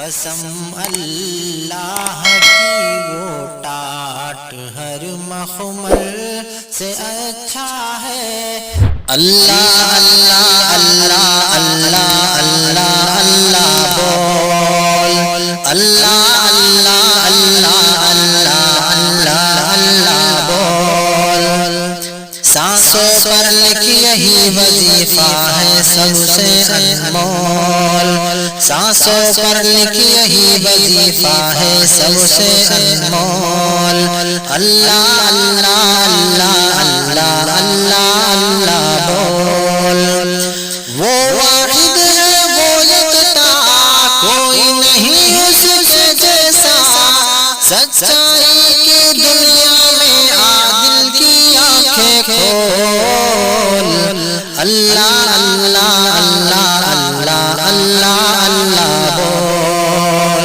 قسم اللہ کی وہ ٹاٹ ہر مخمل سے اچھا ہے۔ اللہ اللہ اللہ اللہ اللہ اللہ بول، اللہ اللہ اللہ اللہ اللہ اللہ بول۔ سانسوں پر لکھ یہی وظیفہ ہے سب سے انمول، سانسوں پر لکھ یہی وظیفہ ہے سب سے انمول۔ اللہ اللہ اللہ اللہ اللہ اللہ بول۔ وہ واحد ہے وہ یکتا، کوئی نہیں اس کے جیسا، سچائی کی دنیا میں عادل کی آنکھیں کھول۔ اللہ اللہ اللہ اللہ اللہ اللہ بول،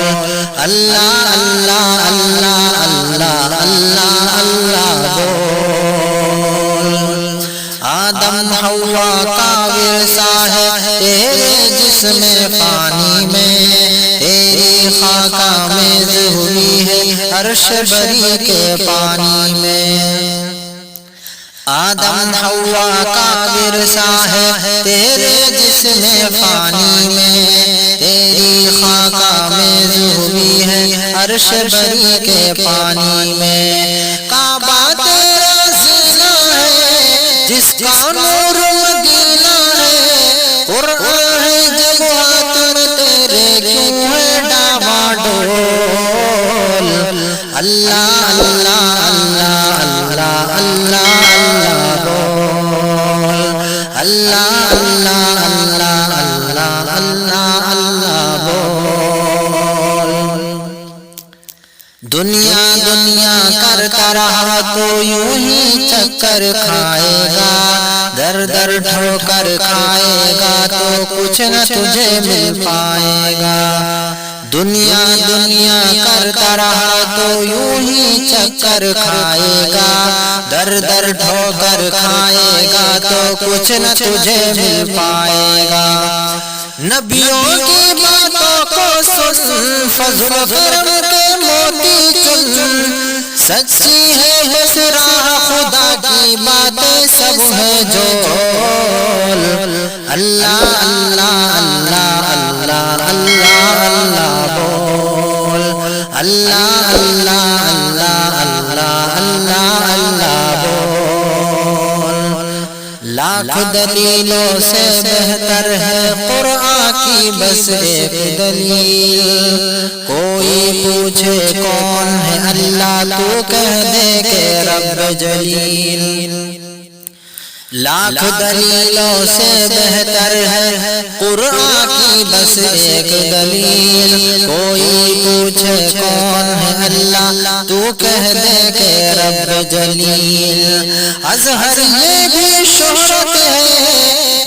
اللہ اللہ اللہ اللہ اللہ اللہ بول۔ آدم حوا کا ورثہ ہے تیرے جسم فانی میں، تیری خاکہ میں ہوئی ہے عرش بری کے پانی میں۔ آدم حوا کا ورثہ ہے تیرے جسم فانی میں، تیری خاکہ میں ہوئی ہے عرش بری کے پانی میں۔ کعبہ تیرا زینہ ہے جس کا نور مدینہ ہے، قرآن ہے جب ہاتھ میں تیرے کیوں ہے ڈاواڈول۔ اللہ اللہ اللہ اللہ اللہ اللہ بول، اللہ اللہ اللہ اللہ اللہ اللہ بول۔ دنیا دنیا کرتا رہا تو یوں ہی چکر کھائے گا، در در ٹھوکر کھائے گا تو کچھ نہ تجھے مل پائے گا۔ دنیا دنیا کرتا رہا تو یوں ہی چکر کھائے گا، در در ٹھوکر کھائے گا تو کچھ نہ تجھے مل پائے گا۔ نبیوں کی باتوں کو سن، فضل کرم کے موتی چن، سچی ہے بس راہ خدا کی باتیں سب ہے جول۔ اللہ اللہ اللہ اللہ اللہ اللہ بول، اللہ اللہ اللہ اللہ اللہ اللہ بول۔ لاکھ دلیلوں سے بہتر ہے قرآن کی بس ایک دلیل، کوئی پوچھے کون ہے اللہ تو کہہ دے کہ رب جلیل۔ لاکھ دلیلوں سے بہتر ہے قرآن کی بس ایک دلیل، کوئی پوچھے کون ہے اللہ تو کہہ دے کہ رب جلیل۔ اظہر میں بھی شہرت ہے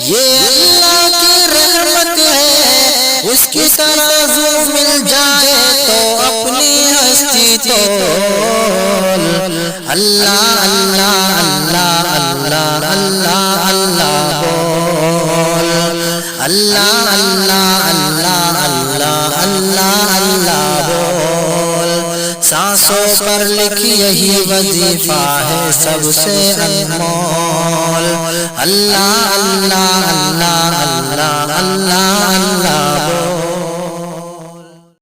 یہ اللہ کی رحمت ہے، اس کی ترازو مل جائے تو اپنی ہستی تول۔ اللہ اللہ اللہ اللہ اللہ اللہ بول، اللہ اللہ اللہ اللہ اللہ اللہ بول۔ سانسوں پر لکھ یہی وظیفہ ہے سب سے انمول۔ اللہ اللہ اللہ اللہ اللہ اللہ بول۔